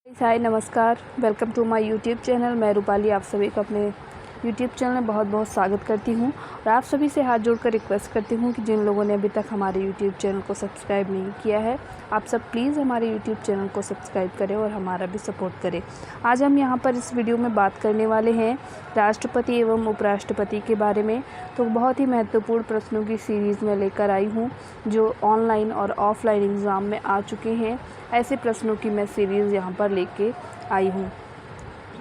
हाय नमस्कार, welcome to my YouTube channel. मैं रूपाली आप सभी का अपने यूट्यूब चैनल में बहुत बहुत स्वागत करती हूं और आप सभी से हाथ जोड़कर रिक्वेस्ट करती हूं कि जिन लोगों ने अभी तक हमारे यूट्यूब चैनल को सब्सक्राइब नहीं किया है, आप सब प्लीज़ हमारे यूट्यूब चैनल को सब्सक्राइब करें और हमारा भी सपोर्ट करें। आज हम यहां पर इस वीडियो में बात करने वाले हैं राष्ट्रपति एवं उपराष्ट्रपति के बारे में। तो बहुत ही महत्वपूर्ण प्रश्नों की सीरीज़ में लेकर आई हूँ जो ऑनलाइन और ऑफलाइन एग्ज़ाम में आ चुके हैं। ऐसे प्रश्नों की मैं सीरीज़ यहाँ पर लेके आई हूँ।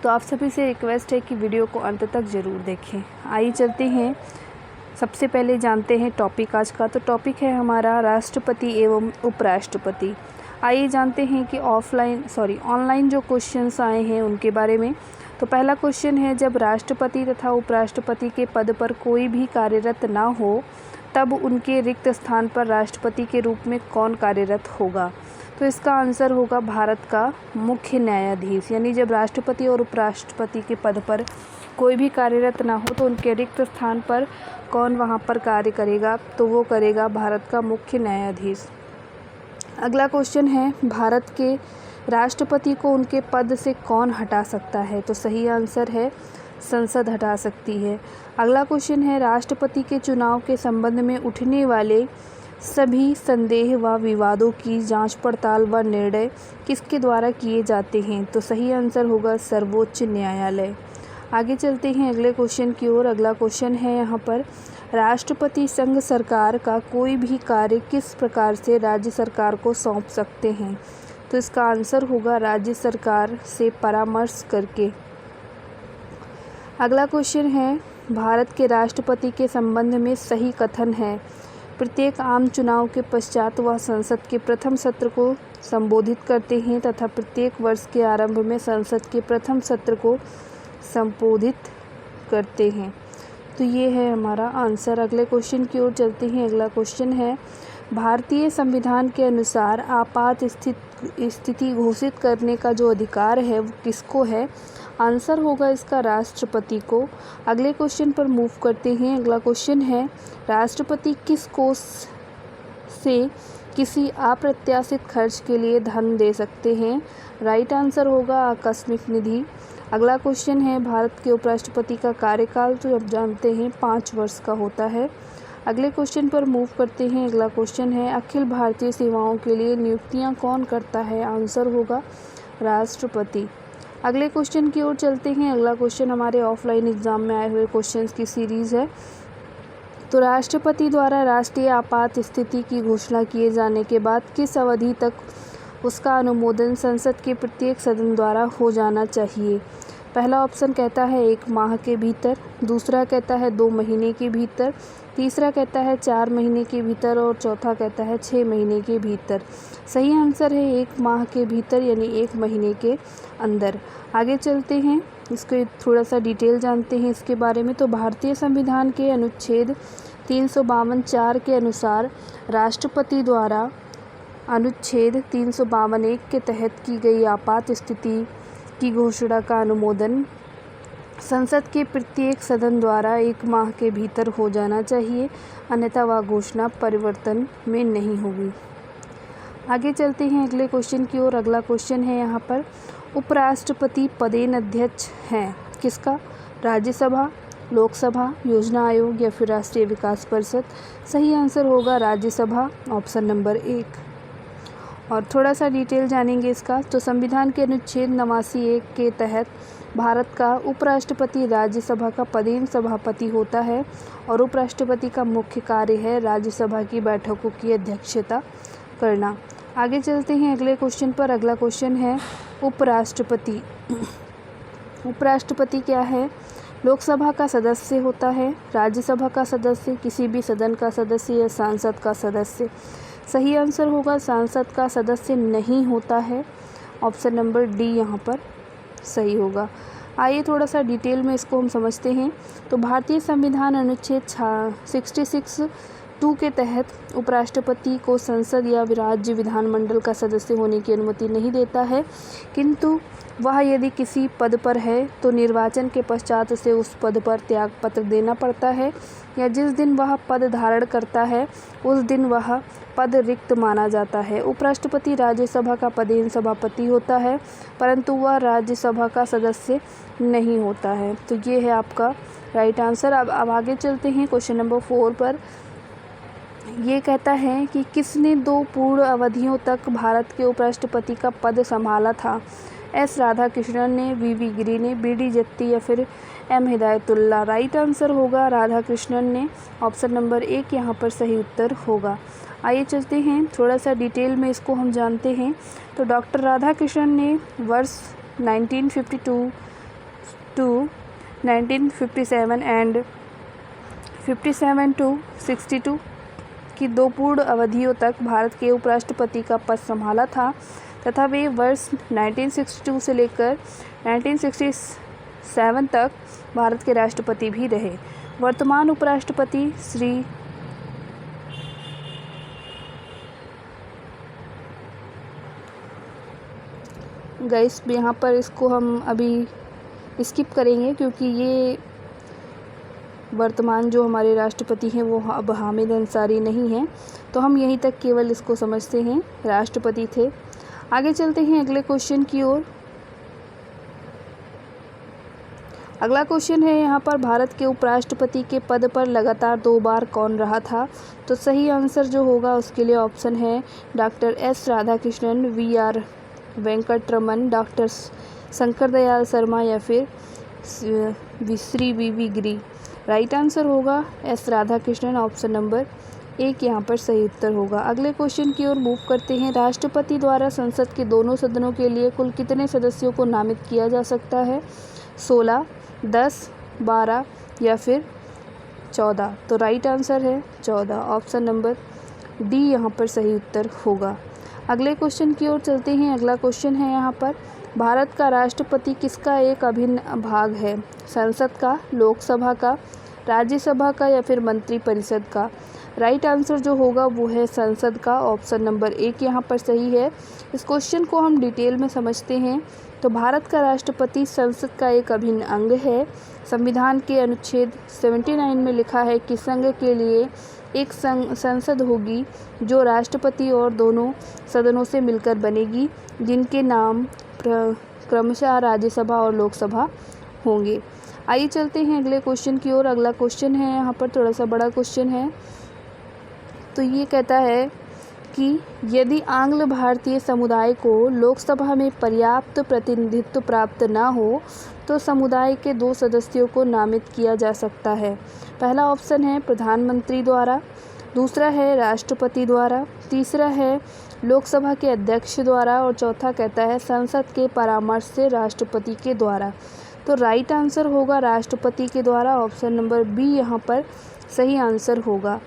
तो आप सभी से रिक्वेस्ट है कि वीडियो को अंत तक ज़रूर देखें। आइए चलते हैं, सबसे पहले जानते हैं टॉपिक आज का। तो टॉपिक है हमारा राष्ट्रपति एवं उपराष्ट्रपति। आइए जानते हैं कि ऑनलाइन जो क्वेश्चंस आए हैं उनके बारे में। तो पहला क्वेश्चन है, जब राष्ट्रपति तथा उपराष्ट्रपति के पद पर कोई भी कार्यरत ना हो तब उनके रिक्त स्थान पर राष्ट्रपति के रूप में कौन कार्यरत होगा? तो इसका आंसर होगा भारत का मुख्य न्यायाधीश। यानी जब राष्ट्रपति और उपराष्ट्रपति के पद पर कोई भी कार्यरत ना हो तो उनके रिक्त स्थान पर कौन वहाँ पर कार्य करेगा? तो वो करेगा भारत का मुख्य न्यायाधीश। अगला क्वेश्चन है, भारत के राष्ट्रपति को उनके पद से कौन हटा सकता है? तो सही आंसर है संसद हटा सकती है। अगला क्वेश्चन है, राष्ट्रपति के चुनाव के संबंध में उठने वाले सभी संदेह व विवादों की जांच पड़ताल व निर्णय किसके द्वारा किए जाते हैं? तो सही आंसर होगा सर्वोच्च न्यायालय। आगे चलते हैं अगले क्वेश्चन की ओर। अगला क्वेश्चन है यहाँ पर, राष्ट्रपति संघ सरकार का कोई भी कार्य किस प्रकार से राज्य सरकार को सौंप सकते हैं? तो इसका आंसर होगा राज्य सरकार से परामर्श करके। अगला क्वेश्चन है, भारत के राष्ट्रपति के संबंध में सही कथन है। प्रत्येक आम चुनाव के पश्चात वह संसद के प्रथम सत्र को संबोधित करते हैं तथा प्रत्येक वर्ष के आरंभ में संसद के प्रथम सत्र को संबोधित करते हैं। तो ये है हमारा आंसर। अगले क्वेश्चन की ओर चलते हैं। अगला क्वेश्चन है, भारतीय संविधान के अनुसार आपात स्थिति घोषित करने का जो अधिकार है वो किसको है? आंसर होगा इसका राष्ट्रपति को। अगले क्वेश्चन पर मूव करते हैं। अगला क्वेश्चन है, राष्ट्रपति किस कोष से किसी अप्रत्याशित खर्च के लिए धन दे सकते हैं? राइट आंसर होगा आकस्मिक निधि। अगला क्वेश्चन है, भारत के उपराष्ट्रपति का कार्यकाल तो अब जानते हैं 5 वर्ष का होता है। अगले क्वेश्चन पर मूव करते हैं। अगला क्वेश्चन है, अखिल भारतीय सेवाओं के लिए नियुक्तियां कौन करता है? आंसर होगा राष्ट्रपति। अगले क्वेश्चन की ओर चलते हैं। अगला क्वेश्चन हमारे ऑफलाइन एग्जाम में आए हुए क्वेश्चंस की सीरीज़ है। तो राष्ट्रपति द्वारा राष्ट्रीय आपात स्थिति की घोषणा किए जाने के बाद किस अवधि तक उसका अनुमोदन संसद के प्रत्येक सदन द्वारा हो जाना चाहिए? पहला ऑप्शन कहता है 1 माह के भीतर, दूसरा कहता है 2 महीने के भीतर, तीसरा कहता है 4 महीने के भीतर और चौथा कहता है 6 महीने के भीतर। सही आंसर है 1 माह के भीतर यानी 1 महीने के अंदर। आगे चलते हैं, इसको थोड़ा सा डिटेल जानते हैं इसके बारे में। तो भारतीय संविधान के अनुच्छेद 352(4) के अनुसार राष्ट्रपति द्वारा अनुच्छेद 352(1) के तहत की गई आपात स्थिति की घोषणा का अनुमोदन संसद के प्रत्येक सदन द्वारा 1 माह के भीतर हो जाना चाहिए, अन्यथा वह घोषणा परिवर्तन में नहीं होगी। आगे चलते हैं अगले क्वेश्चन की ओर। अगला क्वेश्चन है यहाँ पर, उपराष्ट्रपति पदेन अध्यक्ष हैं किसका? राज्यसभा, लोकसभा, योजना आयोग या फिर राष्ट्रीय विकास परिषद? सही आंसर होगा राज्यसभा, ऑप्शन नंबर 1। और थोड़ा सा डिटेल जानेंगे इसका। तो संविधान के अनुच्छेद 89(1) के तहत भारत का उपराष्ट्रपति राज्यसभा का पदेन सभापति होता है और उपराष्ट्रपति का मुख्य कार्य है राज्यसभा की बैठकों की अध्यक्षता करना। आगे चलते हैं अगले क्वेश्चन पर। अगला क्वेश्चन है, उपराष्ट्रपति। उपराष्ट्रपति क्या है? लोकसभा का सदस्य होता है, राज्यसभा का सदस्य, किसी भी सदन का सदस्य या सांसद का सदस्य? सही आंसर होगा सांसद का सदस्य नहीं होता है, ऑप्शन नंबर डी यहाँ पर सही होगा। आइए थोड़ा सा डिटेल में इसको हम समझते हैं। तो भारतीय संविधान अनुच्छेद 66 2 के तहत उपराष्ट्रपति को संसद या राज्य विधानमंडल का सदस्य होने की अनुमति नहीं देता है, किंतु वह यदि किसी पद पर है तो निर्वाचन के पश्चात उसे उस पद पर त्यागपत्र देना पड़ता है, या जिस दिन वह पद धारण करता है उस दिन वह पद रिक्त माना जाता है। उपराष्ट्रपति राज्यसभा का पदेन सभापति होता है, परंतु वह राज्यसभा का सदस्य नहीं होता है। तो ये है आपका राइट आंसर। अब आगे चलते हैं क्वेश्चन नंबर 4 पर। ये कहता है कि किसने 2 पूर्ण अवधियों तक भारत के उपराष्ट्रपति का पद संभाला था? एस राधाकृष्णन ने, वीवी गिरी ने, बीडी जत्ती या फिर एम हिदायतुल्ला। राइट आंसर होगा राधाकृष्णन ने। ऑप्शन नंबर 1 यहाँ पर सही उत्तर होगा। आइए चलते हैं थोड़ा सा डिटेल में इसको हम जानते हैं। तो डॉक्टर राधाकृष्णन ने वर्ष 1952 टू 1957 एंड 57 टू 62 की 2 पूर्ण अवधियों तक भारत के उपराष्ट्रपति का पद संभाला था तथा वे वर्ष 1962 से लेकर 1967 तक भारत के राष्ट्रपति भी रहे। वर्तमान उपराष्ट्रपति श्री गाइस यहाँ पर इसको हम अभी स्किप करेंगे क्योंकि ये वर्तमान जो हमारे राष्ट्रपति हैं वो अब हामिद अंसारी नहीं हैं, तो हम यहीं तक केवल इसको समझते हैं राष्ट्रपति थे। आगे चलते हैं अगले क्वेश्चन की ओर। अगला क्वेश्चन है यहाँ पर, भारत के उपराष्ट्रपति के पद पर लगातार 2 बार कौन रहा था? तो सही आंसर जो होगा उसके लिए ऑप्शन है doctor S Radhakrishnan, V R Venkataraman, doctor Shankar Dayal Sharma या फिर Shri V V Giri. Right answer होगा एस राधाकृष्णन। ऑप्शन नंबर 1 यहाँ पर सही उत्तर होगा। अगले क्वेश्चन की ओर मूव करते हैं। राष्ट्रपति द्वारा संसद के दोनों सदनों के लिए कुल कितने सदस्यों को नामित किया जा सकता है? 16, 10, 12 या फिर 14। तो राइट आंसर है 14। ऑप्शन नंबर डी यहाँ पर सही उत्तर होगा। अगले क्वेश्चन की ओर चलते हैं। अगला क्वेश्चन है यहाँ पर, भारत का राष्ट्रपति किसका एक अभिन्न भाग है? संसद का, लोकसभा का, राज्यसभा का या फिर मंत्रिपरिषद का? राइट आंसर जो होगा वो है संसद का। ऑप्शन नंबर 1 यहाँ पर सही है। इस क्वेश्चन को हम डिटेल में समझते हैं। तो भारत का राष्ट्रपति संसद का एक अभिन्न अंग है। संविधान के अनुच्छेद 79 में लिखा है कि संघ के लिए एक संसद होगी जो राष्ट्रपति और दोनों सदनों से मिलकर बनेगी, जिनके नाम क्रमशः राज्यसभा और लोकसभा होंगे। आइए चलते हैं अगले क्वेश्चन की ओर। अगला क्वेश्चन है यहाँ पर थोड़ा सा बड़ा क्वेश्चन है। तो ये कहता है कि यदि आंग्ल भारतीय समुदाय को लोकसभा में पर्याप्त प्रतिनिधित्व प्राप्त न हो तो समुदाय के 2 सदस्यों को नामित किया जा सकता है। पहला ऑप्शन है प्रधानमंत्री द्वारा, दूसरा है राष्ट्रपति द्वारा, तीसरा है लोकसभा के अध्यक्ष द्वारा और चौथा कहता है संसद के परामर्श से राष्ट्रपति के द्वारा। तो राइट आंसर होगा राष्ट्रपति के द्वारा। ऑप्शन नंबर बी यहाँ पर सही आंसर होगा।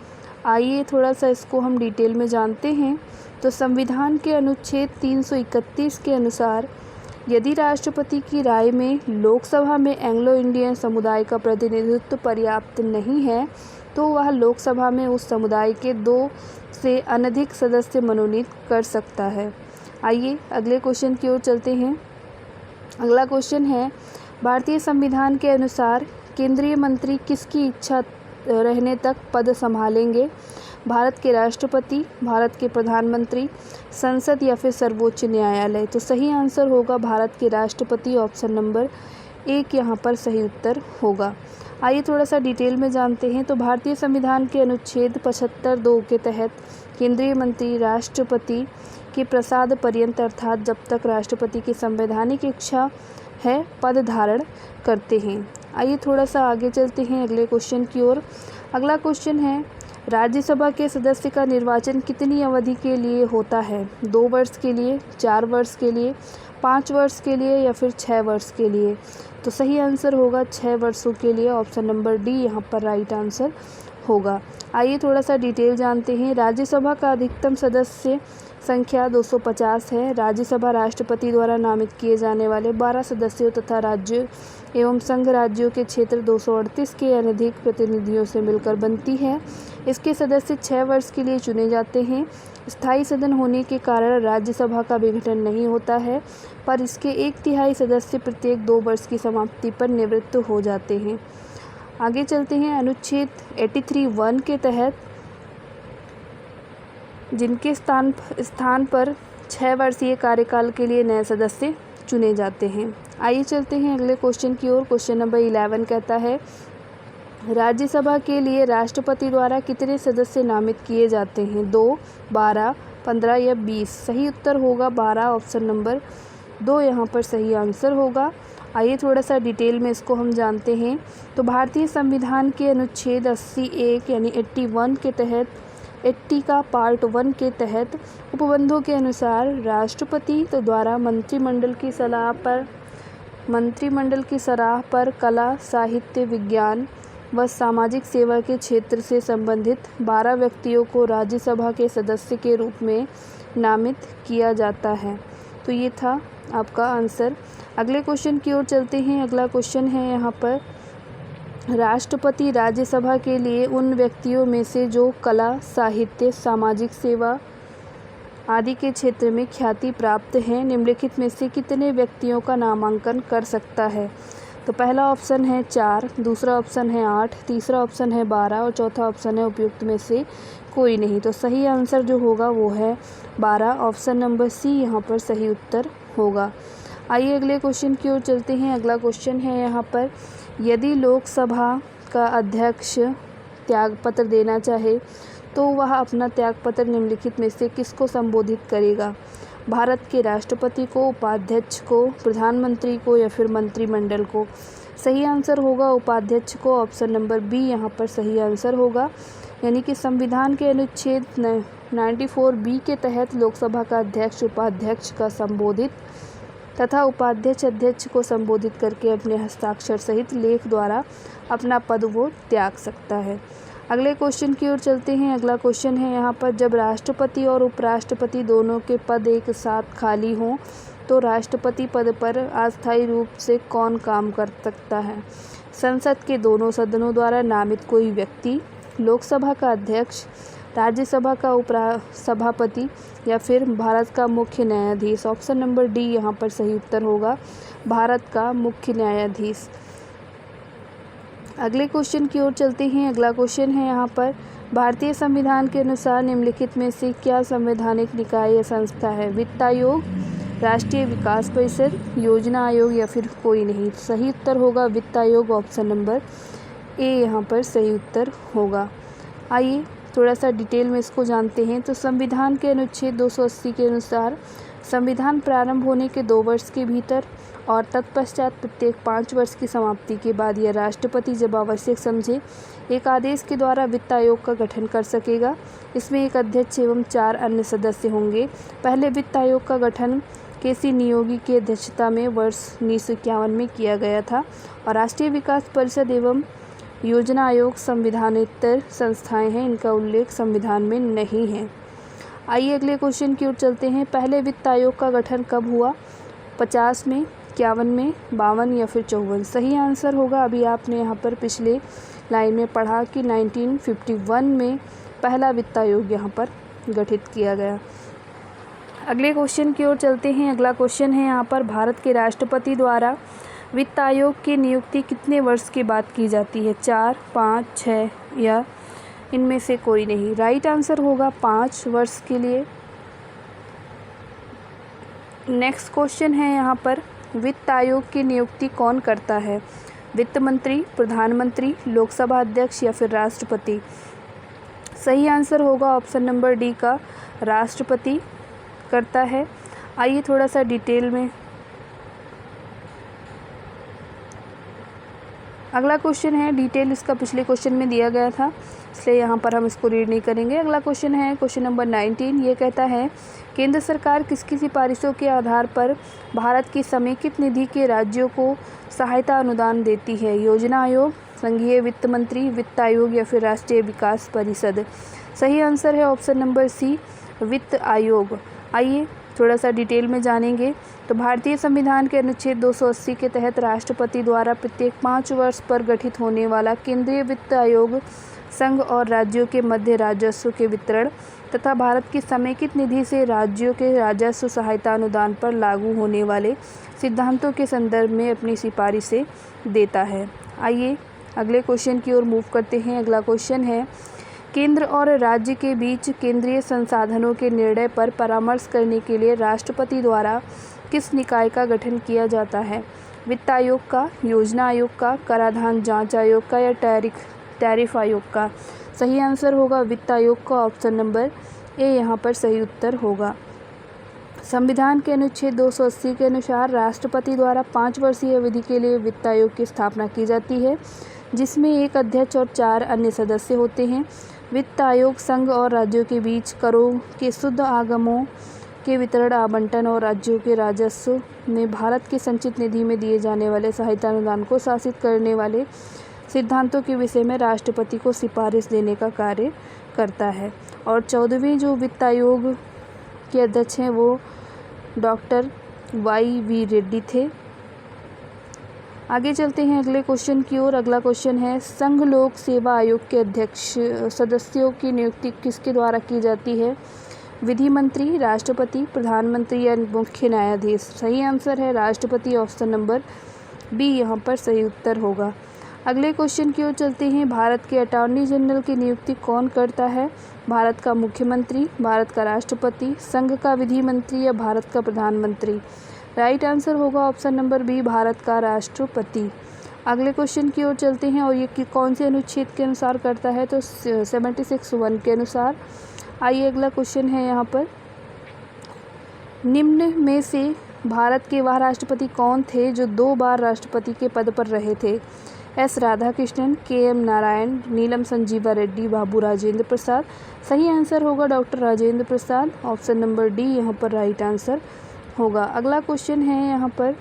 आइए थोड़ा सा इसको हम डिटेल में जानते हैं। तो संविधान के अनुच्छेद 331 के अनुसार यदि राष्ट्रपति की राय में लोकसभा में एंग्लो इंडियन समुदाय का प्रतिनिधित्व पर्याप्त नहीं है तो वह लोकसभा में उस समुदाय के 2 से अनधिक सदस्य मनोनीत कर सकता है। आइए अगले क्वेश्चन की ओर चलते हैं। अगला क्वेश्चन है, भारतीय संविधान के अनुसार केंद्रीय मंत्री किसकी इच्छा रहने तक पद संभालेंगे? भारत के राष्ट्रपति, भारत के प्रधानमंत्री, संसद या फिर सर्वोच्च न्यायालय? तो सही आंसर होगा भारत के राष्ट्रपति। ऑप्शन नंबर 1 यहाँ पर सही उत्तर होगा। आइए थोड़ा सा डिटेल में जानते हैं। तो भारतीय संविधान के अनुच्छेद 75(2) के तहत केंद्रीय मंत्री राष्ट्रपति के प्रसाद पर्यंत अर्थात जब तक राष्ट्रपति की संवैधानिक इच्छा है पद धारण करते हैं। आइए थोड़ा सा आगे चलते हैं अगले क्वेश्चन की ओर। अगला क्वेश्चन है, राज्यसभा के सदस्य का निर्वाचन कितनी अवधि के लिए होता है? 2 वर्ष के लिए, 4 वर्ष के लिए, 5 वर्ष के लिए या फिर 6 वर्ष के लिए? तो सही आंसर होगा 6 वर्षों के लिए। ऑप्शन नंबर डी यहाँ पर राइट आंसर होगा। आइए थोड़ा सा डिटेल जानते हैं। राज्यसभा का अधिकतम सदस्य संख्या 250 है। राज्यसभा राष्ट्रपति द्वारा नामित किए जाने वाले 12 सदस्यों तथा राज्य एवं संघ राज्यों के क्षेत्र 238 के अनधिक प्रतिनिधियों से मिलकर बनती है। इसके सदस्य 6 वर्ष के लिए चुने जाते हैं। स्थायी सदन होने के कारण राज्यसभा का विघटन नहीं होता है, पर इसके 1/3 सदस्य प्रत्येक 2 वर्ष की समाप्ति पर निवृत्त हो जाते हैं। आगे चलते हैं। अनुच्छेद 83(1) के तहत जिनके स्थान पर 6 वर्षीय कार्यकाल के लिए नए सदस्य चुने जाते हैं। आइए चलते हैं अगले क्वेश्चन की ओर। क्वेश्चन नंबर 11 कहता है, राज्यसभा के लिए राष्ट्रपति द्वारा कितने सदस्य नामित किए जाते हैं? 2, 12, 15 या 20? सही उत्तर होगा 12, ऑप्शन नंबर 2 यहाँ पर सही आंसर होगा। आइए थोड़ा सा डिटेल में इसको हम जानते हैं। तो भारतीय संविधान के अनुच्छेद 80(1) यानी 81 के तहत 80 का पार्ट 1 के तहत उपबंधों के अनुसार राष्ट्रपति द्वारा मंत्रिमंडल की सलाह पर कला, साहित्य, विज्ञान व सामाजिक सेवा के क्षेत्र से संबंधित 12 व्यक्तियों को राज्यसभा के सदस्य के रूप में नामित किया जाता है। तो ये था आपका आंसर। अगले क्वेश्चन की ओर चलते हैं। अगला क्वेश्चन है यहाँ पर, राष्ट्रपति राज्यसभा के लिए उन व्यक्तियों में से जो कला, साहित्य, सामाजिक सेवा आदि के क्षेत्र में ख्याति प्राप्त हैं, निम्नलिखित में से कितने व्यक्तियों का नामांकन कर सकता है? तो पहला ऑप्शन है 4, दूसरा ऑप्शन है 8, तीसरा ऑप्शन है 12 और चौथा ऑप्शन है उपयुक्त में से कोई नहीं। तो सही आंसर जो होगा वो है 12, ऑप्शन नंबर सी यहाँ पर सही उत्तर होगा। आइए अगले क्वेश्चन की ओर चलते हैं। अगला क्वेश्चन है यहाँ पर, यदि लोकसभा का अध्यक्ष त्यागपत्र देना चाहे तो वह अपना त्यागपत्र निम्नलिखित में से किसको संबोधित करेगा? भारत के राष्ट्रपति को, उपाध्यक्ष को, प्रधानमंत्री को या फिर मंत्रिमंडल को? सही आंसर होगा उपाध्यक्ष को, ऑप्शन नंबर बी यहाँ पर सही आंसर होगा। यानी कि संविधान के अनुच्छेद 94(b) के तहत लोकसभा का अध्यक्ष उपाध्यक्ष का संबोधित तथा उपाध्यक्ष अध्यक्ष को संबोधित करके अपने हस्ताक्षर सहित लेख द्वारा अपना पद वो त्याग सकता है। अगले क्वेश्चन की ओर चलते हैं। अगला क्वेश्चन है यहाँ पर, जब राष्ट्रपति और उपराष्ट्रपति दोनों के पद एक साथ खाली हों तो राष्ट्रपति पद पर अस्थायी रूप से कौन काम कर सकता है? संसद के दोनों सदनों द्वारा नामित कोई व्यक्ति, लोकसभा का अध्यक्ष, राज्यसभा का उपसभापति या फिर भारत का मुख्य न्यायाधीश? ऑप्शन नंबर डी यहाँ पर सही उत्तर होगा, भारत का मुख्य न्यायाधीश। अगले क्वेश्चन की ओर चलते हैं। अगला क्वेश्चन है यहाँ पर, भारतीय संविधान के अनुसार निम्नलिखित में से क्या संवैधानिक निकाय या संस्था है? वित्त आयोग, राष्ट्रीय विकास परिषद, योजना आयोग या फिर कोई नहीं? सही उत्तर होगा वित्त आयोग, ऑप्शन नंबर ए यहाँ पर सही उत्तर होगा। आइए थोड़ा सा डिटेल में इसको जानते हैं। तो संविधान के अनुच्छेद 280 के अनुसार संविधान प्रारंभ होने के 2 वर्ष के भीतर और तत्पश्चात प्रत्येक 5 वर्ष की समाप्ति के बाद यह राष्ट्रपति जब आवश्यक समझे एक आदेश के द्वारा वित्त आयोग का गठन कर सकेगा। इसमें एक अध्यक्ष एवं 4 अन्य सदस्य होंगे। पहले वित्त आयोग का गठन केसी नियोगी की अध्यक्षता में वर्ष 1951 में किया गया था और राष्ट्रीय विकास परिषद एवं योजना आयोग संविधानेतर संस्थाएं हैं, इनका उल्लेख संविधान में नहीं है। आइए अगले क्वेश्चन की ओर चलते हैं। पहले वित्त आयोग का गठन कब हुआ? 50 में, 51 में, 52 या फिर 54? सही आंसर होगा, अभी आपने यहाँ पर पिछले लाइन में पढ़ा कि 1951 में पहला वित्त आयोग यहाँ पर गठित किया गया। अगले क्वेश्चन की ओर चलते हैं। अगला क्वेश्चन है यहाँ पर, भारत के राष्ट्रपति द्वारा वित्त आयोग की नियुक्ति कितने वर्ष के बाद की जाती है? 4, 5, 6 या इनमें से कोई नहीं? राइट आंसर होगा 5 वर्ष के लिए। नेक्स्ट क्वेश्चन है यहाँ पर, वित्त आयोग की नियुक्ति कौन करता है? वित्त मंत्री, प्रधानमंत्री, लोकसभा अध्यक्ष या फिर राष्ट्रपति? सही आंसर होगा ऑप्शन नंबर डी का, राष्ट्रपति करता है। आइए थोड़ा सा डिटेल में। अगला क्वेश्चन है, डिटेल इसका पिछले क्वेश्चन में दिया गया था इसलिए यहाँ पर हम इसको रीड नहीं करेंगे। अगला क्वेश्चन है क्वेश्चन नंबर 19। ये कहता है, केंद्र सरकार किसकी सिफारिशों के आधार पर भारत की समेकित निधि के राज्यों को सहायता अनुदान देती है? योजना आयोग, संघीय वित्त मंत्री, वित्त आयोग या फिर राष्ट्रीय विकास परिषद? सही आंसर है ऑप्शन नंबर सी, वित्त आयोग। आइए थोड़ा सा डिटेल में जानेंगे। तो भारतीय संविधान के अनुच्छेद 280 के तहत राष्ट्रपति द्वारा प्रत्येक 5 वर्ष पर गठित होने वाला केंद्रीय वित्त आयोग संघ और राज्यों के मध्य राजस्व के वितरण तथा भारत की समेकित निधि से राज्यों के राजस्व सहायता अनुदान पर लागू होने वाले सिद्धांतों के संदर्भ में अपनी सिफारिशें देता है। आइए अगले क्वेश्चन की ओर मूव करते हैं। अगला क्वेश्चन है, केंद्र और राज्य के बीच केंद्रीय संसाधनों के निर्णय पर परामर्श करने के लिए राष्ट्रपति द्वारा किस निकाय का गठन किया जाता है? वित्त आयोग का, योजना आयोग का, कराधान जांच आयोग का या टैरिफ आयोग का? सही आंसर होगा वित्त आयोग का, ऑप्शन नंबर ए यहाँ पर सही उत्तर होगा। संविधान के अनुच्छेद 280 के अनुसार राष्ट्रपति द्वारा 5 वर्षीय अवधि के लिए वित्त आयोग की स्थापना की जाती है, जिसमें एक अध्यक्ष और 4 अन्य सदस्य होते हैं। वित्त आयोग संघ और राज्यों के बीच करों के शुद्ध आगमों के वितरण, आवंटन और राज्यों के राजस्व में भारत की संचित निधि में दिए जाने वाले सहायता अनुदान को शासित करने वाले सिद्धांतों के विषय में राष्ट्रपति को सिफारिश देने का कार्य करता है। और 14वें जो वित्त आयोग के अध्यक्ष हैं वो डॉक्टर YV रेड्डी थे। आगे चलते हैं अगले क्वेश्चन की ओर। अगला क्वेश्चन है, संघ लोक सेवा आयोग के अध्यक्ष सदस्यों की नियुक्ति किसके द्वारा की जाती है? विधि मंत्री, राष्ट्रपति, प्रधानमंत्री या मुख्य न्यायाधीश? सही आंसर है राष्ट्रपति, ऑप्शन नंबर बी यहाँ पर सही उत्तर होगा। अगले क्वेश्चन की ओर चलते हैं। भारत के अटॉर्नी जनरल की नियुक्ति कौन करता है? भारत का मुख्यमंत्री, भारत का राष्ट्रपति, संघ का विधि मंत्री या भारत का प्रधानमंत्री? राइट आंसर होगा ऑप्शन नंबर बी, भारत का राष्ट्रपति। अगले क्वेश्चन की ओर चलते हैं और ये कौन से अनुच्छेद के अनुसार करता है? तो 76(1) के अनुसार। आइए अगला क्वेश्चन है यहाँ पर, निम्न में से भारत के वह राष्ट्रपति कौन थे जो 2 बार राष्ट्रपति के पद पर रहे थे? एस राधाकृष्णन, KM नारायण, नीलम संजीवा रेड्डी, बाबू राजेंद्र प्रसाद? सही आंसर होगा डॉक्टर राजेंद्र प्रसाद, ऑप्शन नंबर डी यहाँ पर राइट आंसर होगा। अगला क्वेश्चन है यहाँ पर,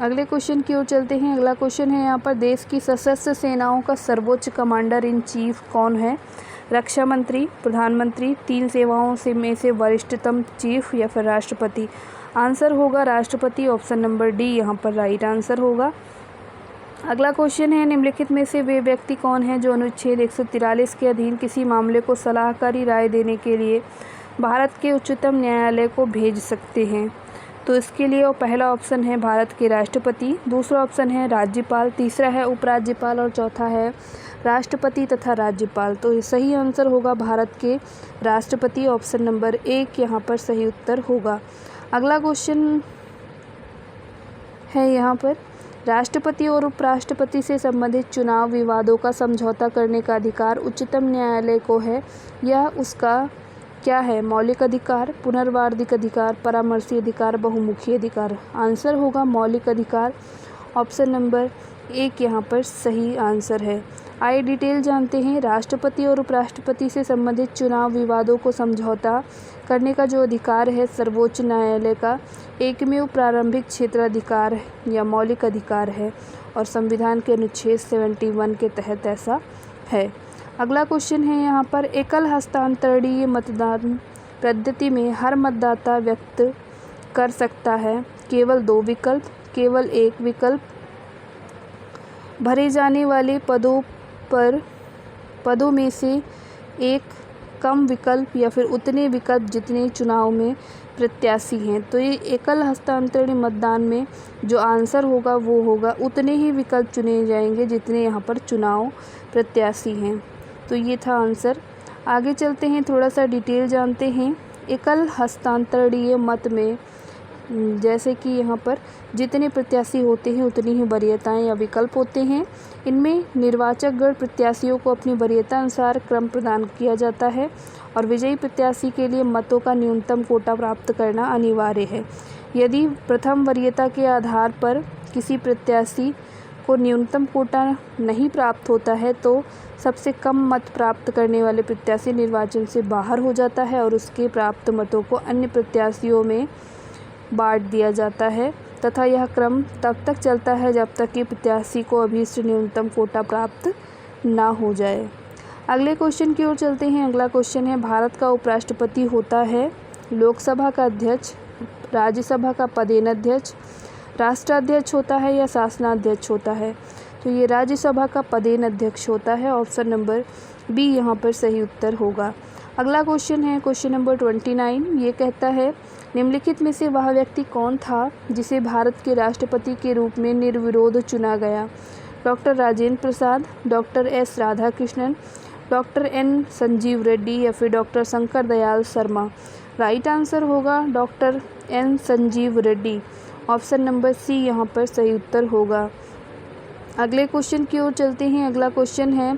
अगले क्वेश्चन की ओर चलते हैं। अगला क्वेश्चन है यहाँ पर, देश की सशस्त्र सेनाओं का सर्वोच्च कमांडर इन चीफ कौन है? रक्षा मंत्री, प्रधानमंत्री, 3 सेवाओं में से वरिष्ठतम चीफ या फिर राष्ट्रपति? आंसर होगा राष्ट्रपति, ऑप्शन नंबर डी यहाँ पर राइट आंसर होगा। अगला क्वेश्चन है, निम्नलिखित में से वे व्यक्ति कौन हैं जो अनुच्छेद 143 के अधीन किसी मामले को सलाहकारी राय देने के लिए भारत के उच्चतम न्यायालय को भेज सकते हैं? तो इसके लिए पहला ऑप्शन है भारत के राष्ट्रपति, दूसरा ऑप्शन है राज्यपाल, तीसरा है उपराज्यपाल और चौथा है राष्ट्रपति तथा राज्यपाल। तो सही आंसर होगा भारत के राष्ट्रपति, ऑप्शन नंबर 1 यहाँ पर सही उत्तर होगा। अगला क्वेश्चन है यहाँ पर, राष्ट्रपति और उपराष्ट्रपति से संबंधित चुनाव विवादों का समझौता करने का अधिकार उच्चतम न्यायालय को है, यह उसका क्या है? मौलिक अधिकार, पुनर्वार्दिक अधिकार, परामर्शी अधिकार, बहुमुखी अधिकार? आंसर होगा मौलिक अधिकार, ऑप्शन नंबर 1 यहाँ पर सही आंसर है। आइए डिटेल जानते हैं। राष्ट्रपति और उपराष्ट्रपति से संबंधित चुनाव विवादों को समझौता करने का जो अधिकार है सर्वोच्च न्यायालय का एकमेव प्रारंभिक क्षेत्राधिकार या मौलिक अधिकार है और संविधान के अनुच्छेद 71 के तहत ऐसा है। अगला क्वेश्चन है यहाँ पर, एकल हस्तांतरणीय मतदान पद्धति में हर मतदाता व्यक्त कर सकता है केवल 2 विकल्प, केवल 1 विकल्प, भरे जाने वाले पदों में से एक, कम विकल्प या फिर उतने विकल्प जितने चुनाव में प्रत्याशी हैं? तो ये एकल हस्तांतरणीय मतदान में जो आंसर होगा वो होगा उतने ही विकल्प चुने जाएंगे जितने यहाँ पर चुनाव प्रत्याशी हैं। तो ये था आंसर। आगे चलते हैं, थोड़ा सा डिटेल जानते हैं। एकल हस्तांतरणीय मत में जैसे कि यहाँ पर जितने प्रत्याशी होते हैं उतनी ही वरीयताएं या विकल्प होते हैं। इनमें निर्वाचक गण प्रत्याशियों को अपनी वरीयता अनुसार क्रम प्रदान किया जाता है और विजयी प्रत्याशी के लिए मतों का न्यूनतम कोटा प्राप्त करना अनिवार्य है। यदि प्रथम वरीयता के आधार पर किसी प्रत्याशी को न्यूनतम कोटा नहीं प्राप्त होता है तो सबसे कम मत प्राप्त करने वाले प्रत्याशी निर्वाचन से बाहर हो जाता है और उसके प्राप्त मतों को अन्य प्रत्याशियों में बांट दिया जाता है तथा यह क्रम तब तक चलता है जब तक कि प्रत्याशी को अभीष्ट न्यूनतम कोटा प्राप्त ना हो जाए। अगले क्वेश्चन की ओर चलते हैं। अगला क्वेश्चन है, भारत का उपराष्ट्रपति होता है लोकसभा का अध्यक्ष, राज्यसभा का पदेनाध्यक्ष, राष्ट्राध्यक्ष होता है या शासनाध्यक्ष होता है? तो ये राज्यसभा का पदेनाध्यक्ष होता है। ऑप्शन नंबर बी यहाँ पर सही उत्तर होगा। अगला क्वेश्चन है क्वेश्चन नंबर 29। ये कहता है, निम्नलिखित में से वह व्यक्ति कौन था जिसे भारत के राष्ट्रपति के रूप में निर्विरोध चुना गया? Doctor Rajendra Prasad, doctor S Radhakrishnan, doctor N Sanjeeva Reddy या फिर doctor Shankar Dayal Sharma? Right answer होगा doctor N Sanjeeva Reddy. Option number C यहाँ पर सही उत्तर होगा। अगले क्वेश्चन की ओर चलते हैं। अगला क्वेश्चन है,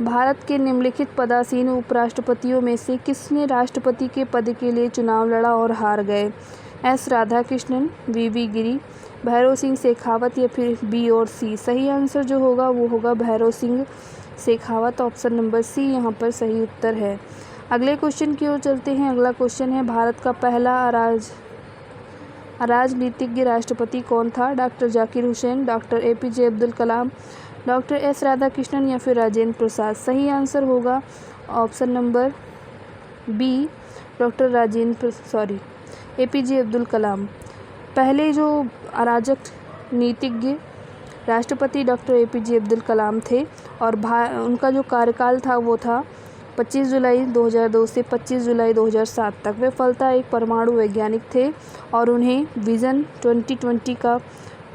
भारत के निम्नलिखित पदासीन उपराष्ट्रपतियों में से किसने राष्ट्रपति के पद के लिए चुनाव लड़ा और हार गए? एस राधाकृष्णन, वी गिरी, भैरव सिंह शेखावत या फिर बी और सी? सही आंसर जो होगा वो होगा Bhairon Singh Shekhawat. Option number C यहाँ पर सही उत्तर है। अगले क्वेश्चन की ओर चलते हैं। अगला क्वेश्चन है, भारत का पहला अराजनीतिज्ञ राष्ट्रपति कौन था? Doctor Zakir Hussain, doctor APJ Abdul Kalam, doctor S Radhakrishnan या फिर राजेंद्र प्रसाद? सही आंसर होगा option number B, doctor APJ Abdul Kalam. पहले जो अराजक नीतिज्ञ राष्ट्रपति डॉक्टर APJ अब्दुल कलाम थे और उनका जो कार्यकाल था वो था 25 जुलाई 2002 से 25 जुलाई 2007 तक। वे फलतः एक परमाणु वैज्ञानिक थे और उन्हें विज़न 2020 का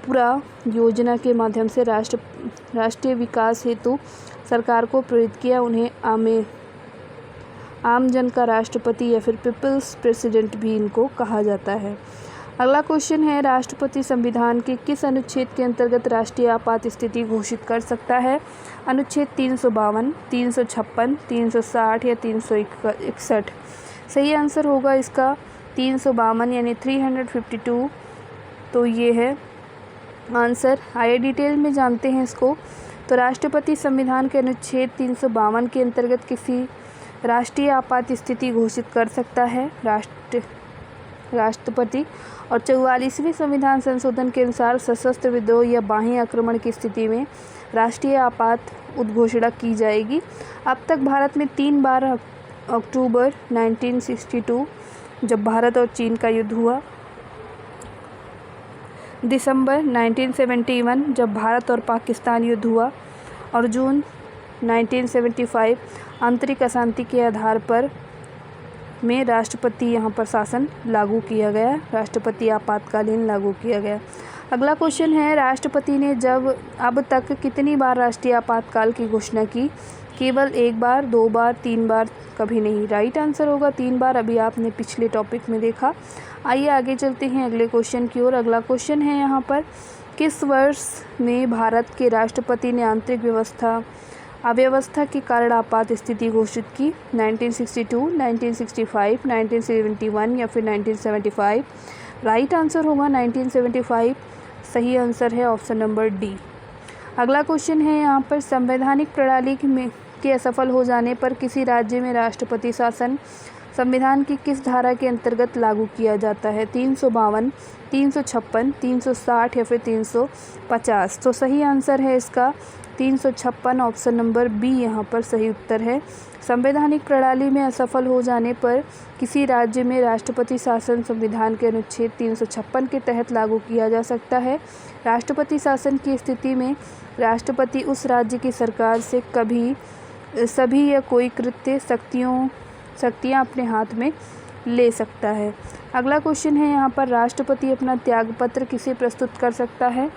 पूरा योजना के माध्यम से राष्ट्रीय विकास हेतु सरकार को प्रेरित किया। उन्हें आम जन का राष्ट्रपति या फिर पीपल्स प्रेसिडेंट भी इनको कहा जाता है। अगला क्वेश्चन है, राष्ट्रपति संविधान के किस अनुच्छेद के अंतर्गत राष्ट्रीय आपात स्थिति घोषित कर सकता है? अनुच्छेद 352, 356, 360 या 361? सही आंसर होगा इसका 352 यानी 352। तो ये है आंसर। आइए डिटेल में जानते हैं इसको। तो राष्ट्रपति संविधान के अनुच्छेद 352 के अंतर्गत किसी राष्ट्रीय आपात स्थिति घोषित कर सकता है राष्ट्रपति। और 44वें संविधान संशोधन के अनुसार सशस्त्र विद्रोह या बाह्य आक्रमण की स्थिति में राष्ट्रीय आपात उद्घोषणा की जाएगी। अब तक भारत में 3 बार अक्टूबर 1962 जब भारत और चीन का युद्ध हुआ, दिसंबर 1971 जब भारत और पाकिस्तान युद्ध हुआ और जून 1975 आंतरिक अशांति के आधार पर में राष्ट्रपति यहाँ पर शासन लागू किया गया, राष्ट्रपति आपातकालीन लागू किया गया। अगला क्वेश्चन है, राष्ट्रपति ने अब तक कितनी बार राष्ट्रीय आपातकाल की घोषणा की? केवल 1 बार, 2 बार, 3 बार, कभी नहीं? राइट आंसर होगा 3 बार। अभी आपने पिछले टॉपिक में देखा। आइए आगे चलते हैं अगले क्वेश्चन की ओर। अगला क्वेश्चन है यहाँ पर, किस वर्ष में भारत के राष्ट्रपति ने आंतरिक अव्यवस्था के कारण आपात स्थिति घोषित की? 1962, 1965, 1971 या फिर 1975? राइट आंसर होगा 1975। सही आंसर है ऑप्शन नंबर डी। अगला क्वेश्चन है यहाँ पर, संवैधानिक प्रणाली के असफल हो जाने पर किसी राज्य में राष्ट्रपति शासन संविधान की किस धारा के अंतर्गत लागू किया जाता है? 352, 356, 360 या फिर 350? तो सही आंसर है इसका 356। ऑप्शन नंबर बी यहाँ पर सही उत्तर है। संवैधानिक प्रणाली में असफल हो जाने पर किसी राज्य में राष्ट्रपति शासन संविधान के अनुच्छेद 356 के तहत लागू किया जा सकता है। राष्ट्रपति शासन की स्थिति में राष्ट्रपति उस राज्य की सरकार से सभी या कोई कृत्य शक्तियाँ अपने हाथ में ले सकता है। अगला क्वेश्चन है यहाँ पर, राष्ट्रपति अपना त्यागपत्र किसे प्रस्तुत कर सकता है?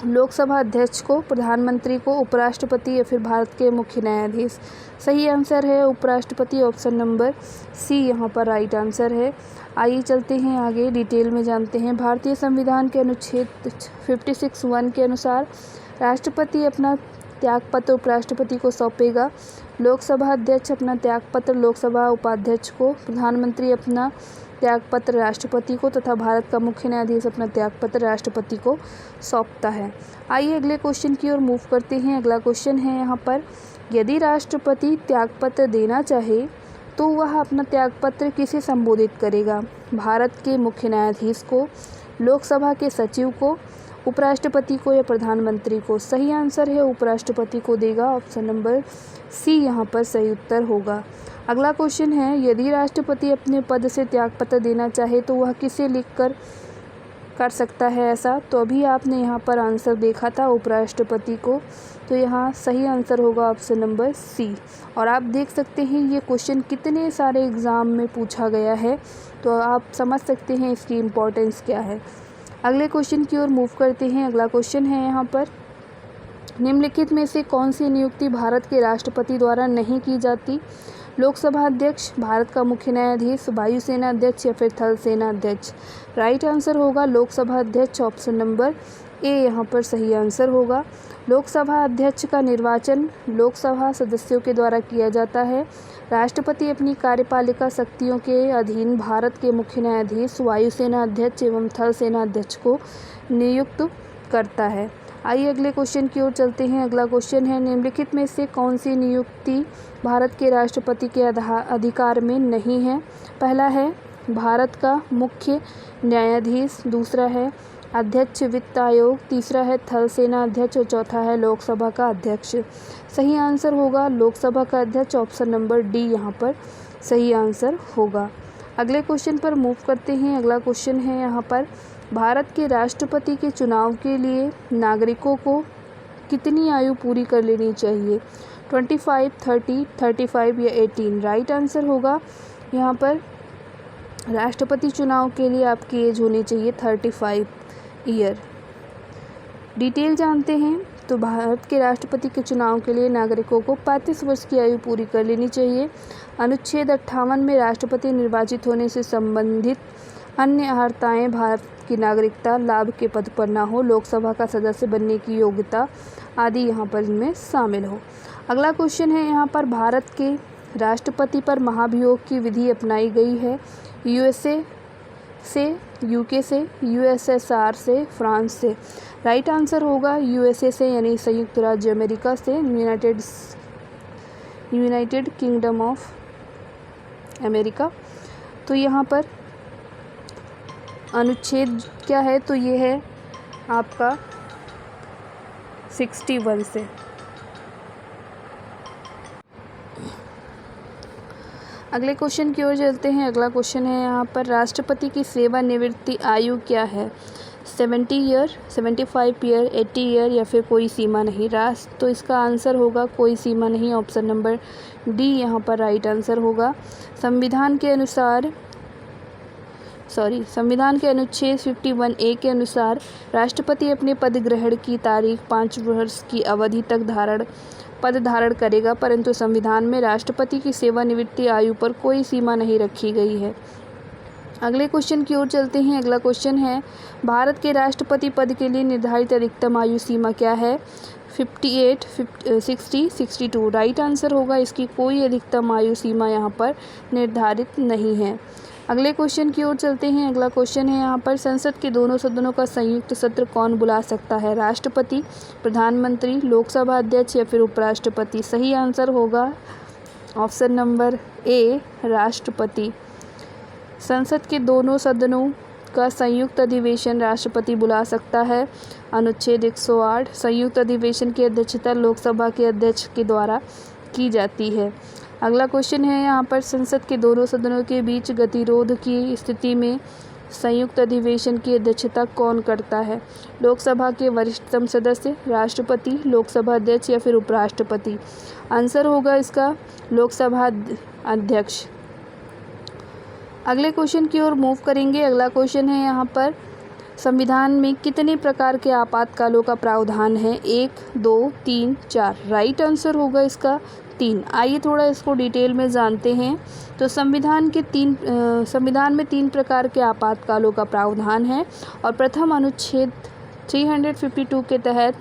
लोकसभा अध्यक्ष को, प्रधानमंत्री को, उपराष्ट्रपति या फिर भारत के मुख्य न्यायाधीश? सही आंसर है उपराष्ट्रपति। ऑप्शन नंबर सी यहाँ पर राइट आंसर है। आइए चलते हैं आगे, डिटेल में जानते हैं। भारतीय संविधान के अनुच्छेद 56(1) के अनुसार राष्ट्रपति अपना त्यागपत्र उपराष्ट्रपति को सौंपेगा। लोकसभा अध्यक्ष अपना त्यागपत्र लोकसभा उपाध्यक्ष को, प्रधानमंत्री अपना त्यागपत्र राष्ट्रपति को तथा भारत का मुख्य न्यायाधीश अपना त्यागपत्र राष्ट्रपति को सौंपता है। आइए अगले क्वेश्चन की ओर मूव करते हैं। अगला क्वेश्चन है यहाँ पर, यदि राष्ट्रपति त्यागपत्र देना चाहे तो वह अपना त्यागपत्र किसे संबोधित करेगा? भारत के मुख्य न्यायाधीश को, लोकसभा के सचिव को, उपराष्ट्रपति को या प्रधानमंत्री को? सही आंसर है उपराष्ट्रपति को देगा, ऑप्शन नंबर सी यहाँ पर सही उत्तर होगा। अगला क्वेश्चन है, यदि राष्ट्रपति अपने पद से त्यागपत्र देना चाहे तो वह किसे लिखकर कर सकता है ऐसा? तो अभी आपने यहाँ पर आंसर देखा था उपराष्ट्रपति को, तो यहाँ सही आंसर होगा ऑप्शन नंबर सी। और आप देख सकते हैं ये क्वेश्चन कितने सारे एग्ज़ाम में पूछा गया है, तो आप समझ सकते हैं इसकी इम्पोर्टेंस क्या है। अगले क्वेश्चन की ओर मूव करते हैं। अगला क्वेश्चन है यहाँ पर, निम्नलिखित में से कौन सी नियुक्ति भारत के राष्ट्रपति द्वारा नहीं की जाती? लोकसभा अध्यक्ष, भारत का मुख्य न्यायाधीश, वायुसेना अध्यक्ष या फिर थल सेना अध्यक्ष? राइट आंसर होगा लोकसभा अध्यक्ष, ऑप्शन नंबर ए यहाँ पर सही आंसर होगा। लोकसभा अध्यक्ष का निर्वाचन लोकसभा सदस्यों के द्वारा किया जाता है। राष्ट्रपति अपनी कार्यपालिका शक्तियों के अधीन भारत के मुख्य न्यायाधीश, वायुसेना अध्यक्ष एवं थल सेना अध्यक्ष को नियुक्त करता है। आइए अगले क्वेश्चन की ओर चलते हैं। अगला क्वेश्चन है, निम्नलिखित में से कौन सी नियुक्ति भारत के राष्ट्रपति के अधिकार में नहीं है? पहला है भारत का मुख्य न्यायाधीश, दूसरा है अध्यक्ष वित्त आयोग, तीसरा है थल सेना अध्यक्ष और चौथा है लोकसभा का अध्यक्ष। सही आंसर होगा लोकसभा का अध्यक्ष, ऑप्शन नंबर डी यहाँ पर सही आंसर होगा। अगले क्वेश्चन पर मूव करते हैं। अगला क्वेश्चन है यहाँ पर, भारत के राष्ट्रपति के चुनाव के लिए नागरिकों को कितनी आयु पूरी कर लेनी चाहिए? 25, 30, 35 या 18? राइट आंसर होगा यहाँ पर राष्ट्रपति चुनाव के लिए आपकी एज होनी चाहिए 35 ईयर। डिटेल जानते हैं तो भारत के राष्ट्रपति के चुनाव के लिए नागरिकों को 35 वर्ष की आयु पूरी कर लेनी चाहिए। अनुच्छेद 58 में राष्ट्रपति निर्वाचित होने से संबंधित अन्य अर्हताएँ भारत की नागरिकता, लाभ के पद पर ना हो, लोकसभा का सदस्य बनने की योग्यता आदि यहाँ पर इनमें शामिल हो। अगला क्वेश्चन है यहाँ पर, भारत के राष्ट्रपति पर महाभियोग की विधि अपनाई गई है? यूएसए से, यूके से, यूएसएसआर से, फ्रांस से? राइट आंसर होगा यूएसए से यानी संयुक्त राज्य अमेरिका से, यूनाइटेड किंगडम ऑफ अमेरिका। तो यहाँ पर अनुच्छेद क्या है? तो ये है आपका 61 से। अगले क्वेश्चन की ओर चलते हैं। अगला क्वेश्चन है यहाँ पर, राष्ट्रपति की सेवानिवृत्ति आयु क्या है? 70 ईयर, 75 ईयर, 80 ईयर या फिर कोई सीमा नहीं? तो इसका आंसर होगा कोई सीमा नहीं, ऑप्शन नंबर डी यहाँ पर राइट आंसर होगा। संविधान के अनुच्छेद 51A के अनुसार राष्ट्रपति अपने पद ग्रहण की तारीख 5 वर्ष की अवधि तक पद धारण करेगा, परंतु संविधान में राष्ट्रपति की सेवानिवृत्ति आयु पर कोई सीमा नहीं रखी गई है। अगले क्वेश्चन की ओर चलते हैं। अगला क्वेश्चन है, भारत के राष्ट्रपति पद के लिए निर्धारित अधिकतम आयु सीमा क्या है? 58, 60, 62? राइट आंसर होगा इसकी कोई अधिकतम आयु सीमा यहाँ पर निर्धारित नहीं है। अगले क्वेश्चन की ओर चलते हैं। अगला क्वेश्चन है यहाँ पर, संसद के दोनों सदनों का संयुक्त सत्र कौन बुला सकता है? राष्ट्रपति, प्रधानमंत्री, लोकसभा अध्यक्ष या फिर उपराष्ट्रपति? सही आंसर होगा ऑप्शन नंबर ए राष्ट्रपति। संसद के दोनों सदनों का संयुक्त अधिवेशन राष्ट्रपति बुला सकता है। अनुच्छेद 108, संयुक्त अधिवेशन की अध्यक्षता लोकसभा के अध्यक्ष के द्वारा की जाती है। अगला क्वेश्चन है यहाँ पर, संसद के दोनों सदनों के बीच गतिरोध की स्थिति में संयुक्त अधिवेशन की अध्यक्षता कौन करता है? लोकसभा के वरिष्ठतम सदस्य, राष्ट्रपति, लोकसभा अध्यक्ष या फिर उपराष्ट्रपति? आंसर होगा इसका लोकसभा अध्यक्ष। अगले क्वेश्चन की ओर मूव करेंगे। अगला क्वेश्चन है यहाँ पर, संविधान में कितने प्रकार के आपातकालों का प्रावधान है? 1, 2, 3, 4? राइट आंसर होगा इसका 3। आइए थोड़ा इसको डिटेल में जानते हैं। तो संविधान में 3 प्रकार के आपातकालों का प्रावधान है और प्रथम अनुच्छेद 352 के तहत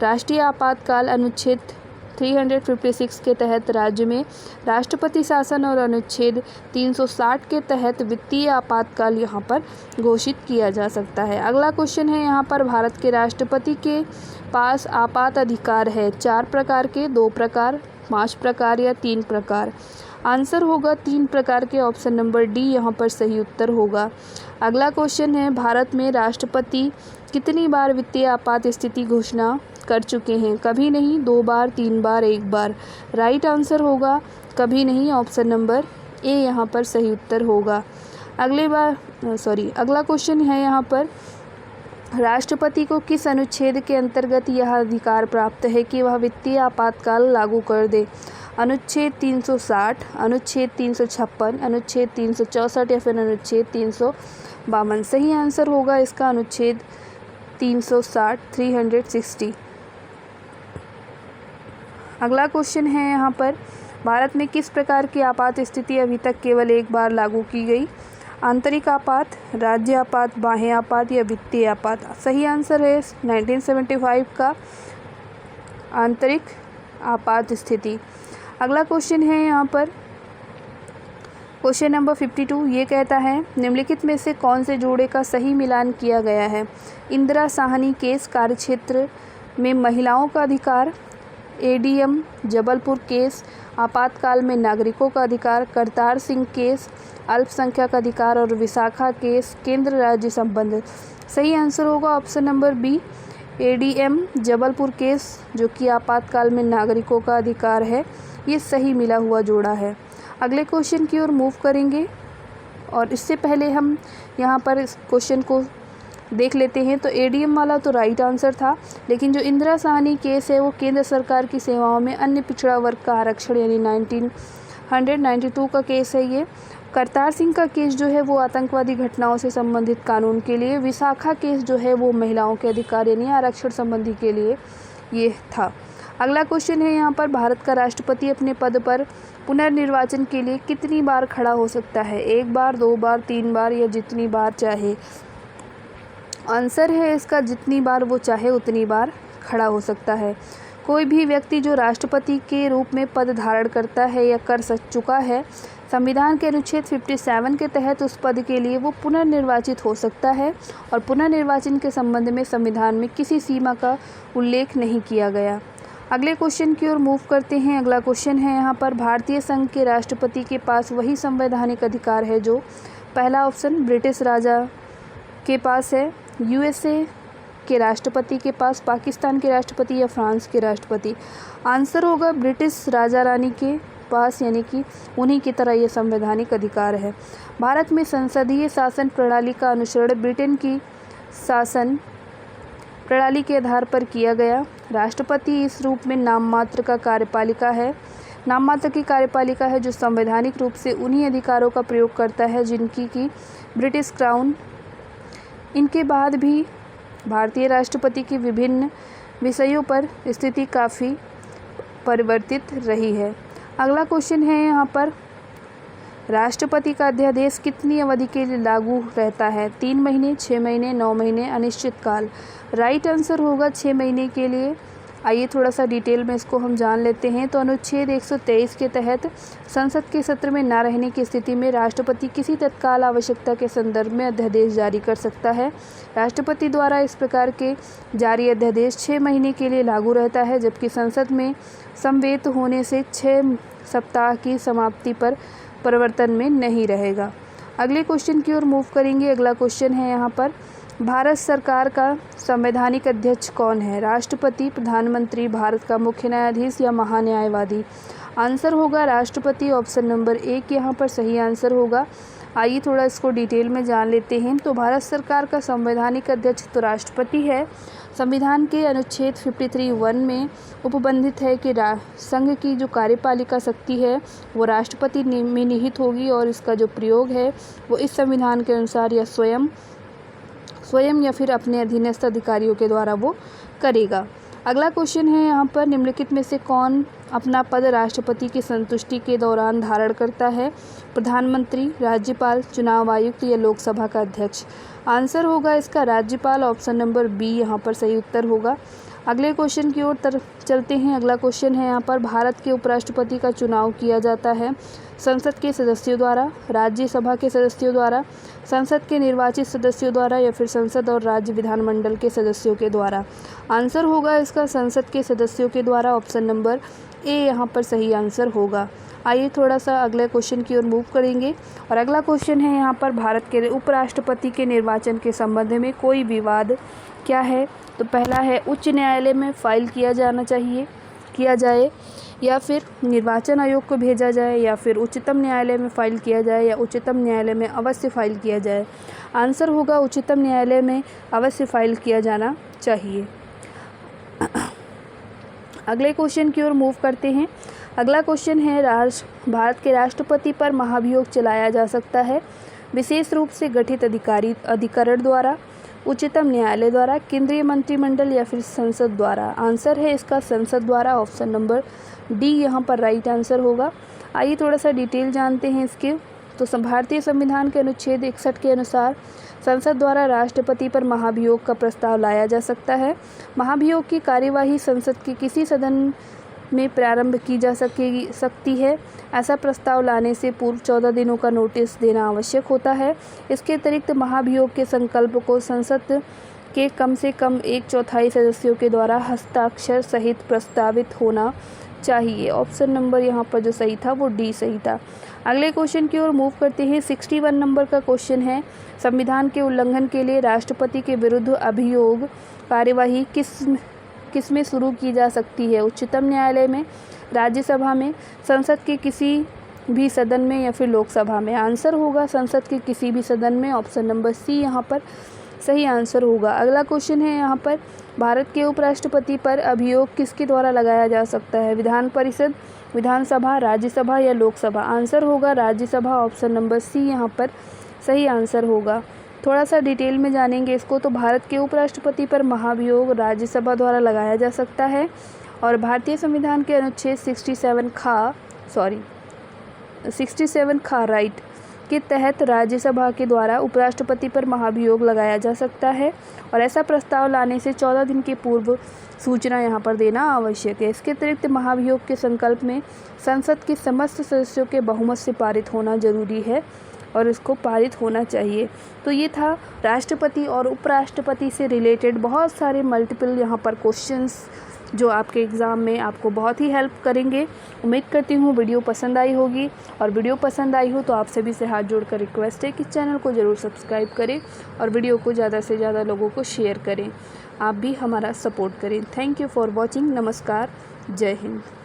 राष्ट्रीय आपातकाल, अनुच्छेद 356 के तहत राज्य में राष्ट्रपति शासन और अनुच्छेद 360 के तहत वित्तीय आपातकाल यहाँ पर घोषित किया जा सकता है। अगला क्वेश्चन है यहाँ पर, भारत के राष्ट्रपति के पास आपात अधिकार है 4 प्रकार के, 2 प्रकार, 5 प्रकार या 3 प्रकार? आंसर होगा 3 प्रकार के, ऑप्शन नंबर डी यहाँ पर सही उत्तर होगा। अगला क्वेश्चन है, भारत में राष्ट्रपति कितनी बार वित्तीय आपात स्थिति घोषणा कर चुके हैं? कभी नहीं, 2 बार, 3 बार, 1 बार। राइट आंसर होगा कभी नहीं, ऑप्शन नंबर ए यहाँ पर सही उत्तर होगा। अगला क्वेश्चन है यहाँ पर, राष्ट्रपति को किस अनुच्छेद के अंतर्गत यह अधिकार प्राप्त है कि वह वित्तीय आपातकाल लागू कर दे? अनुच्छेद 360, अनुच्छेद 356, अनुच्छेद 364 या फिर अनुच्छेद 352। सही आंसर होगा इसका अनुच्छेद 360, 360। अगला क्वेश्चन है यहाँ पर, भारत में किस प्रकार की आपात स्थिति अभी तक केवल एक बार लागू की गई? आंतरिक आपात, राज्य आपात, बाह्य आपात या वित्तीय आपात? सही आंसर है 1975 का आंतरिक आपात स्थिति। अगला क्वेश्चन है यहाँ पर क्वेश्चन नंबर 52। ये कहता है, निम्नलिखित में से कौन से जोड़े का सही मिलान किया गया है? इंदिरा साहनी केस कार्यक्षेत्र में महिलाओं का अधिकार, एडीएम जबलपुर केस आपातकाल में नागरिकों का अधिकार, करतार सिंह केस अल्पसंख्यक अधिकार और विशाखा केस केंद्र राज्य संबंध। सही आंसर होगा option number B, ADM Jabalpur case जो कि आपातकाल में नागरिकों का अधिकार है, ये सही मिला हुआ जोड़ा है। अगले क्वेश्चन की ओर मूव करेंगे और इससे पहले हम यहाँ पर इस क्वेश्चन को देख लेते हैं। तो एडीएम वाला तो राइट आंसर था, लेकिन जो इंदिरा साहनी केस है वो केंद्र सरकार की सेवाओं में अन्य पिछड़ा वर्ग का आरक्षण यानी 1992 का केस है ये। करतार सिंह का केस जो है वो आतंकवादी घटनाओं से संबंधित कानून के लिए, विशाखा केस जो है वो महिलाओं के अधिकार यानी आरक्षण संबंधी के लिए ये था। अगला क्वेश्चन है यहाँ पर, भारत का राष्ट्रपति अपने पद पर पुनर्निर्वाचन के लिए कितनी बार खड़ा हो सकता है? 1 बार, 2 बार, 3 बार या जितनी बार चाहे? आंसर है इसका जितनी बार वो चाहे उतनी बार खड़ा हो सकता है। कोई भी व्यक्ति जो राष्ट्रपति के रूप में पद धारण करता है या कर चुका है, संविधान के अनुच्छेद 57 के तहत उस पद के लिए वो पुनर्निर्वाचित हो सकता है और पुनर्निर्वाचन के संबंध में संविधान में किसी सीमा का उल्लेख नहीं किया गया। अगले क्वेश्चन की ओर मूव करते हैं। अगला क्वेश्चन है यहाँ पर, भारतीय संघ के राष्ट्रपति के पास वही संवैधानिक अधिकार है जो, पहला ऑप्शन ब्रिटिश राजा के पास है, यूएसए के राष्ट्रपति के पास, पाकिस्तान के राष्ट्रपति या फ्रांस के राष्ट्रपति? आंसर होगा ब्रिटिश राजा रानी के पास, यानी कि उन्हीं की तरह ये संवैधानिक अधिकार है। भारत में संसदीय शासन प्रणाली का अनुसरण ब्रिटेन की शासन प्रणाली के आधार पर किया गया। राष्ट्रपति इस रूप में नाममात्र की कार्यपालिका है जो संवैधानिक रूप से उन्हीं अधिकारों का प्रयोग करता है जिनकी की ब्रिटिश क्राउन। इनके बाद भी भारतीय राष्ट्रपति की विभिन्न विषयों पर स्थिति काफ़ी परिवर्तित रही है। अगला क्वेश्चन है यहाँ पर, राष्ट्रपति का अध्यादेश कितनी अवधि के लिए लागू रहता है? 3 महीने, 6 महीने, 9 महीने, अनिश्चित काल? राइट आंसर होगा 6 महीने के लिए। आइए थोड़ा सा डिटेल में इसको हम जान लेते हैं। तो अनुच्छेद 123 के तहत संसद के सत्र में न रहने की स्थिति में राष्ट्रपति किसी तत्काल आवश्यकता के संदर्भ में अध्यादेश जारी कर सकता है। राष्ट्रपति द्वारा इस प्रकार के जारी अध्यादेश 6 महीने के लिए लागू रहता है, जबकि संसद में समवेत होने से 6 सप्ताह की समाप्ति पर परिवर्तन में नहीं रहेगा। अगले क्वेश्चन की ओर मूव करेंगे। अगला क्वेश्चन है यहाँ पर, भारत सरकार का संवैधानिक अध्यक्ष कौन है? राष्ट्रपति, प्रधानमंत्री, भारत का मुख्य न्यायाधीश या महान्यायवादी? आंसर होगा राष्ट्रपति, ऑप्शन नंबर 1 यहाँ पर सही आंसर होगा। आइए थोड़ा इसको डिटेल में जान लेते हैं। तो भारत सरकार का संवैधानिक अध्यक्ष तो राष्ट्रपति है। संविधान के अनुच्छेद 53(1) में उपबंधित है कि संघ की जो कार्यपालिका शक्ति है वो राष्ट्रपति में निहित होगी और इसका जो प्रयोग है वो इस संविधान के अनुसार या स्वयं या फिर अपने अधीनस्थ अधिकारियों के द्वारा वो करेगा। अगला क्वेश्चन है यहाँ पर, निम्नलिखित में से कौन अपना पद राष्ट्रपति की संतुष्टि के दौरान धारण करता है? प्रधानमंत्री, राज्यपाल, चुनाव आयुक्त या लोकसभा का अध्यक्ष? आंसर होगा इसका राज्यपाल, ऑप्शन नंबर बी यहाँ पर सही उत्तर होगा। अगले क्वेश्चन की ओर चलते हैं। अगला क्वेश्चन है यहाँ पर, भारत के उपराष्ट्रपति का चुनाव किया जाता है संसद के सदस्यों द्वारा, राज्यसभा के सदस्यों द्वारा, संसद के निर्वाचित सदस्यों द्वारा या फिर संसद और राज्य विधानमंडल के सदस्यों के द्वारा। आंसर होगा इसका संसद के सदस्यों के द्वारा। ऑप्शन नंबर ए यहाँ पर सही आंसर होगा। आइए थोड़ा सा अगले क्वेश्चन की ओर मूव करेंगे और अगला क्वेश्चन है यहाँ पर भारत के उपराष्ट्रपति के निर्वाचन के संबंध में कोई विवाद क्या है। तो पहला है उच्च न्यायालय में फाइल किया जाए या फिर निर्वाचन आयोग को भेजा जाए या फिर उच्चतम न्यायालय में फाइल किया जाए या उच्चतम न्यायालय में अवश्य फाइल किया जाए। आंसर होगा उच्चतम न्यायालय में अवश्य फाइल किया जाना चाहिए। अगले क्वेश्चन की ओर मूव करते हैं। अगला क्वेश्चन है भारत के राष्ट्रपति पर महाभियोग चलाया जा सकता है विशेष रूप से गठित अधिकरण द्वारा, उच्चतम न्यायालय द्वारा, केंद्रीय मंत्रिमंडल या फिर संसद द्वारा। आंसर है इसका संसद द्वारा। ऑप्शन नंबर डी यहाँ पर राइट आंसर होगा। आइए थोड़ा सा डिटेल जानते हैं इसके। तो भारतीय संविधान के अनुच्छेद 61 के अनुसार संसद द्वारा राष्ट्रपति पर महाभियोग का प्रस्ताव लाया जा सकता है। महाभियोग की कार्यवाही संसद के किसी सदन में प्रारंभ की जा सकती है। ऐसा प्रस्ताव लाने से पूर्व 14 दिनों का नोटिस देना आवश्यक होता है। इसके अतिरिक्त महाभियोग के संकल्प को संसद के कम से कम 1/4 सदस्यों के द्वारा हस्ताक्षर सहित प्रस्तावित होना चाहिए। ऑप्शन नंबर यहाँ पर जो सही था वो डी सही था। अगले क्वेश्चन की ओर मूव करते हैं। 61 नंबर का क्वेश्चन है संविधान के उल्लंघन के लिए राष्ट्रपति के विरुद्ध अभियोग कार्यवाही किस में शुरू की जा सकती है। उच्चतम न्यायालय में, राज्यसभा में, संसद के किसी भी सदन में या फिर लोकसभा में। आंसर होगा संसद के किसी भी सदन में। ऑप्शन नंबर सी यहाँ पर सही आंसर होगा। अगला क्वेश्चन है यहाँ पर भारत के उपराष्ट्रपति पर अभियोग किसके द्वारा लगाया जा सकता है। विधान परिषद, विधानसभा, राज्यसभा या लोकसभा। आंसर होगा राज्यसभा। ऑप्शन नंबर सी यहाँ पर सही आंसर होगा। थोड़ा सा डिटेल में जानेंगे इसको। तो भारत के उपराष्ट्रपति पर महाभियोग राज्यसभा द्वारा लगाया जा सकता है और भारतीय संविधान के अनुच्छेद 67 खा राइट के तहत राज्यसभा के द्वारा उपराष्ट्रपति पर महाभियोग लगाया जा सकता है और ऐसा प्रस्ताव लाने से 14 दिन के पूर्व सूचना यहाँ पर देना आवश्यक है। इसके अतिरिक्त महाभियोग के संकल्प में संसद के समस्त सदस्यों के बहुमत से पारित होना जरूरी है और इसको पारित होना चाहिए। तो ये था राष्ट्रपति और उपराष्ट्रपति से रिलेटेड बहुत सारे मल्टीपल यहाँ पर क्वेश्चंस जो आपके एग्ज़ाम में आपको बहुत ही हेल्प करेंगे। उम्मीद करती हूँ वीडियो पसंद आई होगी और वीडियो पसंद आई हो तो आप सभी से हाथ जोड़कर रिक्वेस्ट है कि चैनल को ज़रूर सब्सक्राइब करें और वीडियो को ज़्यादा से ज़्यादा लोगों को शेयर करें। आप भी हमारा सपोर्ट करें। Thank you for watching. नमस्कार। जय हिंद।